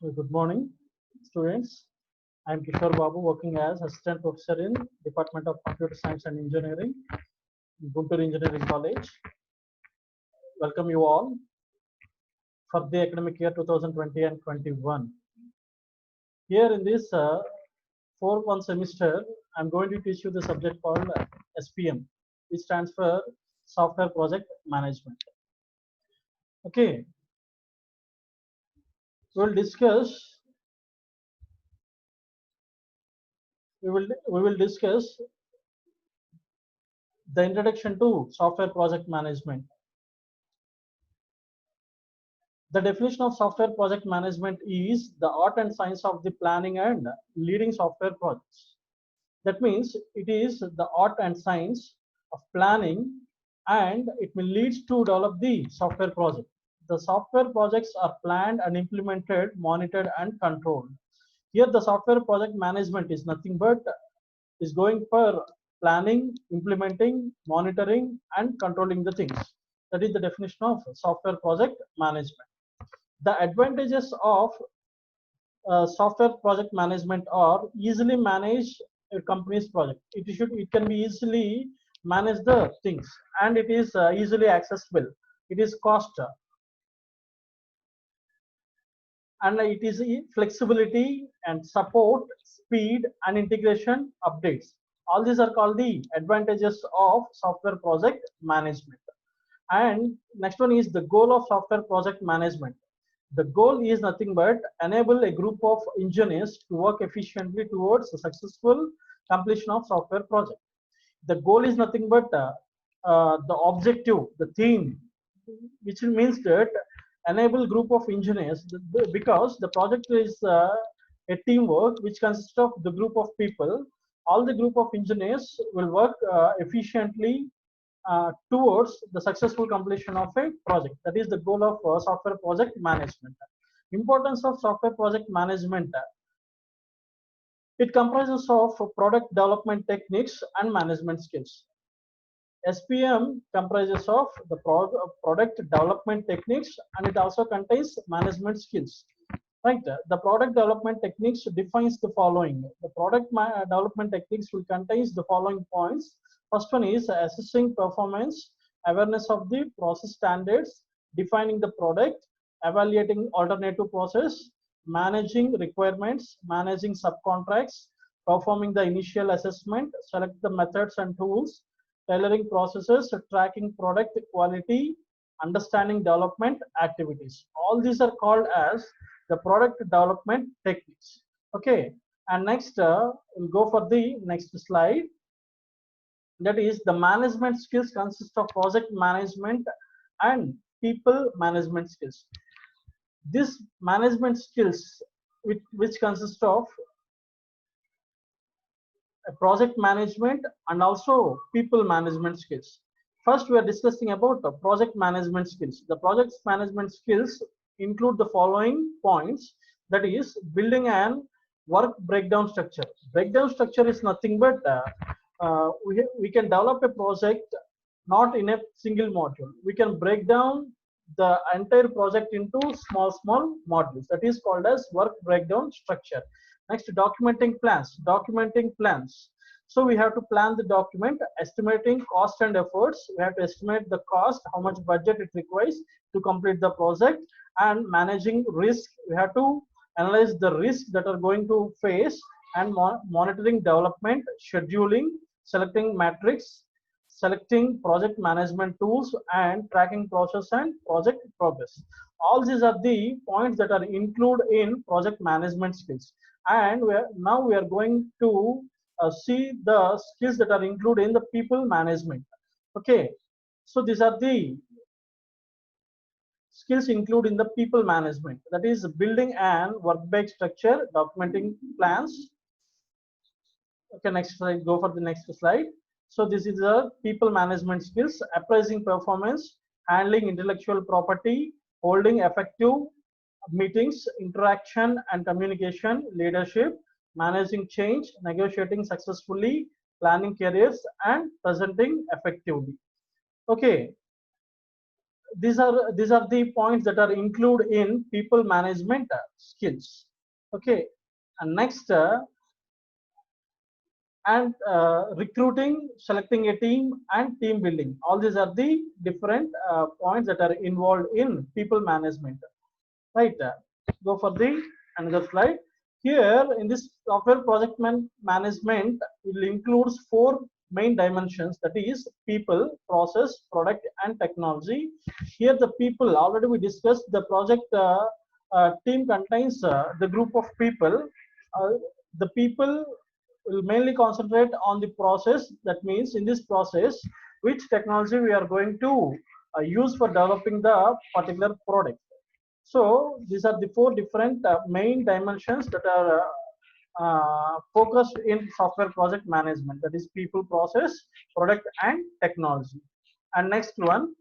So good morning, students. I am Kishore Babu, working as Assistant Professor in Department of Computer Science and Engineering, Guntur Engineering College. Welcome you all for the academic year 2020 and 21. Here in this 4-1 semester, I'm going to teach you the subject called SPM, which stands for Software Project Management. Okay, we'll discuss. We will discuss the introduction to software project management. The definition of software project management is the art and science of the planning and leading software projects. That means it is the art and science of planning, and it will lead to develop the software project. The software projects are planned and implemented, monitored and controlled. Here the software project management is nothing but is going for planning, implementing, monitoring and controlling the things. That is the definition of software project management. The advantages of software project management are easily manage a company's project. It can be easily manage the things, and it is easily accessible. It is cost, and it is flexibility and support, speed and integration updates. All these are called the advantages of software project management. And next one is the goal of software project management. The goal is nothing but enable a group of engineers to work efficiently towards the successful completion of software project. The goal is nothing but the objective, the theme, which means that enable group of engineers, because the project is a teamwork which consists of the group of people. All the group of engineers will work efficiently towards the successful completion of a project. That is the goal of software project management. Importance of software project management. It comprises of product development techniques and management skills. SPM comprises of the product development techniques, and it also contains management skills. Right. The product development techniques defines the following. The product development techniques will contain the following points. First one is assessing performance, awareness of the process standards, defining the product, evaluating alternative process, managing requirements, managing subcontracts, performing the initial assessment, select the methods and tools, tailoring processes, tracking product quality, understanding development activities. All these are called as the product development techniques. Okay, and next we'll go for the next slide. That is, the management skills consist of project management and people management skills. This management skills, which consist of project management and also people management skills. First, we are discussing about the project management skills. The project management skills include the following points. That is, building an work breakdown structure. Breakdown structure is nothing but we can develop a project not in a single module. We can break down the entire project into small modules. That is called as work breakdown structure. Next, documenting plans. Documenting plans. So we have to plan the document, estimating cost and efforts. We have to estimate the cost, how much budget it requires to complete the project, and managing risk. We have to analyze the risks that are going to face, and monitoring development, scheduling, selecting metrics, selecting project management tools, and tracking process and project progress. All these are the points that are included in project management skills. And now we are going to see the skills that are included in the people management. Okay, so these are the skills included in the people management. That is, building an work-based structure, documenting plans. Okay, next slide. Go for the next slide. So this is the people management skills: appraising performance, handling intellectual property, holding effective meetings, interaction and communication, leadership, managing change, negotiating successfully, planning careers, and presenting effectively. Okay, these are the points that are included in people management skills. Okay, and next recruiting, selecting a team, and team building. All these are the different points that are involved in people management. Right? Go for the another slide. Here in this software project management, it includes four main dimensions, that is people, process, product, and technology. Here the people, already we discussed, the project team contains the group of people. The people will mainly concentrate on the process. That means in this process, which technology we are going to use for developing the particular product. So these are the four different main dimensions that are focused in software project management, that is people, process, product, and technology. And next one,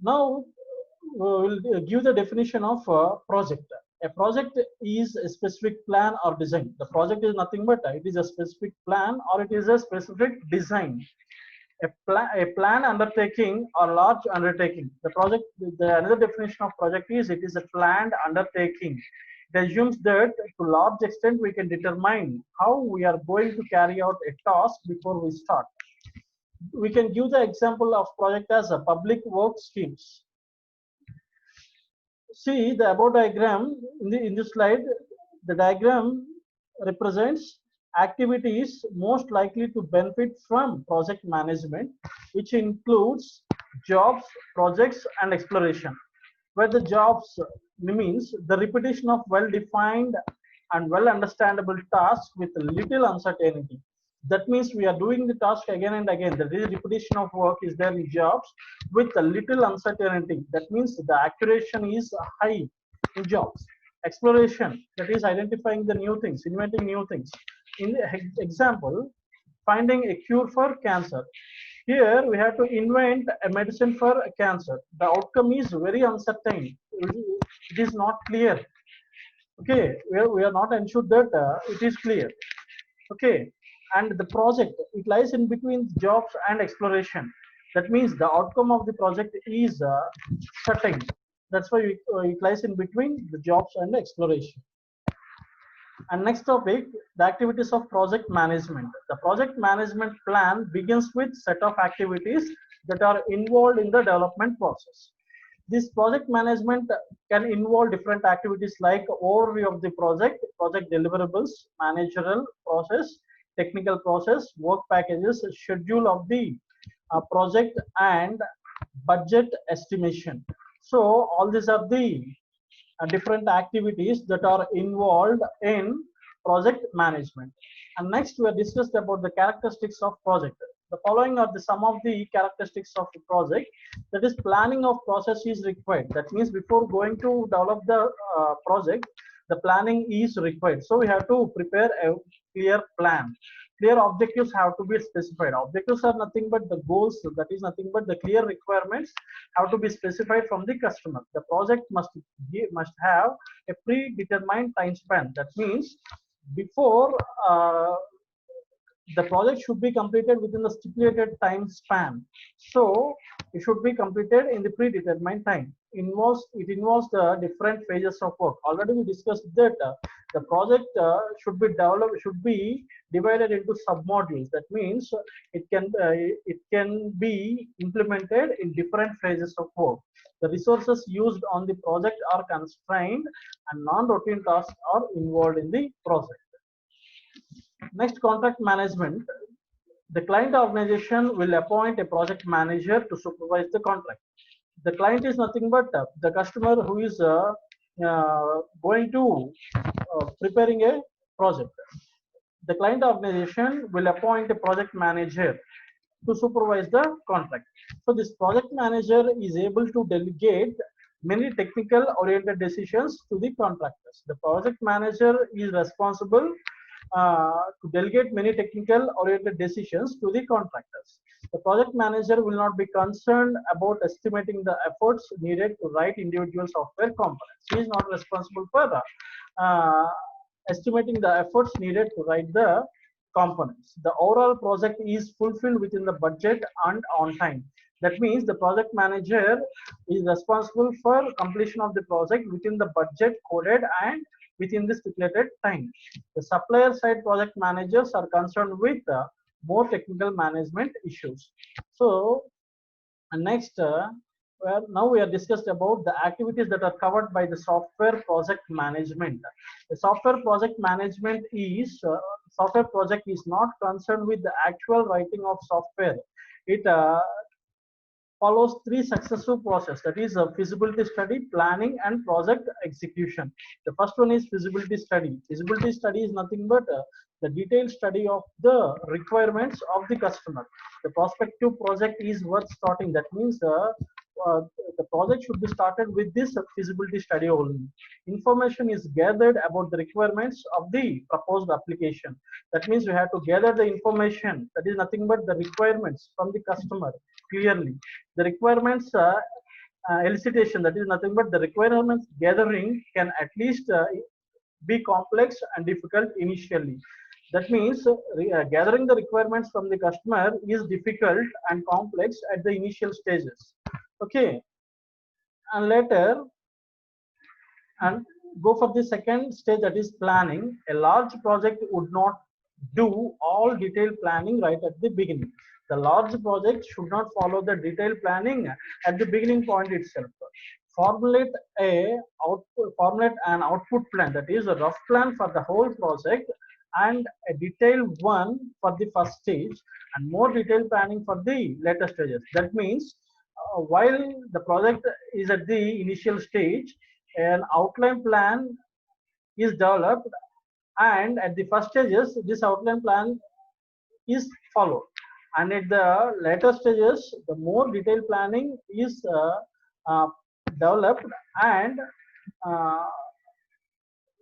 now we'll give the definition of project. A project is a specific plan or design. The project is nothing but it is a specific plan or it is a specific design. A plan undertaking or large undertaking. The project, the another definition of project is it is a planned undertaking. It assumes that to large extent we can determine how we are going to carry out a task before we start. We can give the example of project as a public work schemes. See the above diagram in this slide. The diagram represents activities most likely to benefit from project management, which includes jobs, projects, and exploration. Where the jobs means the repetition of well-defined and well-understandable tasks with little uncertainty. That means we are doing the task again and again. The repetition of work is there in jobs with a little uncertainty. That means the accuracy is high in jobs. Exploration, that is identifying the new things, inventing new things. In the example, finding a cure for cancer. Here we have to invent a medicine for cancer. The outcome is very uncertain. It is not clear. Okay, we are not ensured that it is clear. Okay, and the project, it lies in between jobs and exploration. That means the outcome of the project is certain. That's why it lies in between the jobs and exploration. And next topic, the activities of project management. The project management plan begins with set of activities that are involved in the development process. This project management can involve different activities like overview of the project, project deliverables, managerial process, technical process, work packages, schedule of the project, and budget estimation. So all these are the different activities that are involved in project management. And next we have discussed about the characteristics of project. The following are the some of the characteristics of the project. That is, planning of process is required. That means before going to develop the project, the planning is required. So we have to prepare a clear plan. Clear objectives have to be specified. Objectives are nothing but the goals, that is nothing but the clear requirements have to be specified from the customer. The project must have a predetermined time span. That means before the project should be completed within the stipulated time span. So it should be completed in the predetermined time. It involves the different phases of work. Already we discussed that the project should be divided into sub-modules. That means it can be implemented in different phases of work. The resources used on the project are constrained and non-routine tasks are involved in the project. Next, contract management. The client organization will appoint a project manager to supervise the contract. The client is nothing but the customer who is going to preparing a project. The client organization will appoint a project manager to supervise the contract. So this project manager is able to delegate many technical oriented decisions to the contractors. The project manager is responsible to delegate many technical oriented decisions to the contractors. The project manager will not be concerned about estimating the efforts needed to write individual software components. He is not responsible for estimating the efforts needed to write the components. The overall project is fulfilled within the budget and on time. That means the project manager is responsible for completion of the project within the budget coded and within the stipulated time. The supplier side project managers are concerned with more technical management issues. So next, now we are discussed about the activities that are covered by the software project management. The software project management is software project is not concerned with the actual writing of software. It follows three successive process, that is a feasibility study, planning and project execution. The first one is feasibility study. Feasibility study is nothing but the detailed study of the requirements of the customer. The prospective project is worth starting. That means uh, the project should be started with this feasibility study only. Information is gathered about the requirements of the proposed application. That means we have to gather the information, that is nothing but the requirements from the customer clearly. The requirements elicitation, that is nothing but the requirements gathering can at least be complex and difficult initially. That means gathering the requirements from the customer is difficult and complex at the initial stages. Okay, and later and go for the second stage, that is planning. A large project would not do all detailed planning right at the beginning. The large project should not follow the detailed planning at the beginning point itself. Formulate formulate an output plan, that is a rough plan for the whole project and a detailed one for the first stage and more detailed planning for the later stages. That means while the project is at the initial stage, an outline plan is developed, and at the first stages this outline plan is followed, and at the later stages the more detailed planning is uh, developed, and uh,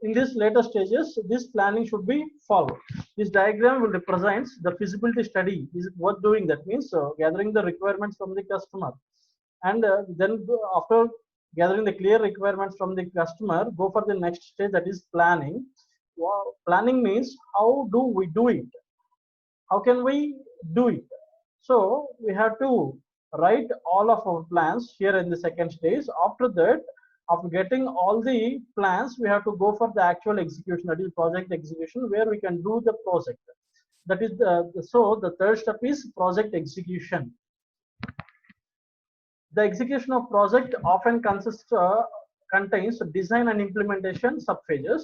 in this later stages this planning should be followed. This diagram will represent the feasibility study is worth doing. That means gathering the requirements from the customer, and then after gathering the clear requirements from the customer, go for the next stage, that is planning. Planning means how do we do it, how can we do it. So we have to write all of our plans here in the second stage. After that, after getting all the plans, we have to go for the actual execution, that is project execution, where we can do the project. That is so the third step is project execution. The execution of project often contains design and implementation subphases.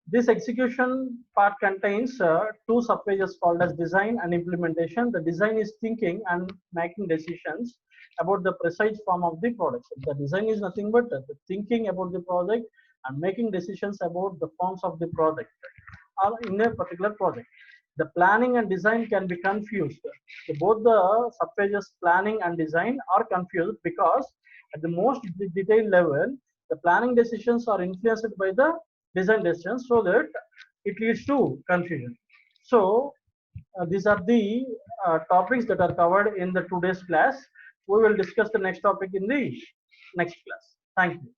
This execution part contains two subphases called as design and implementation. The design is thinking and making decisions about the precise form of the product. The design is nothing but the thinking about the project and making decisions about the forms of the project or in a particular project. The planning and design can be confused. Both the subphases planning and design are confused because at the most detailed level, the planning decisions are influenced by the design decisions, so that it leads to confusion. So these are the topics that are covered in the today's class. We will discuss the next topic in the next class. Thank you.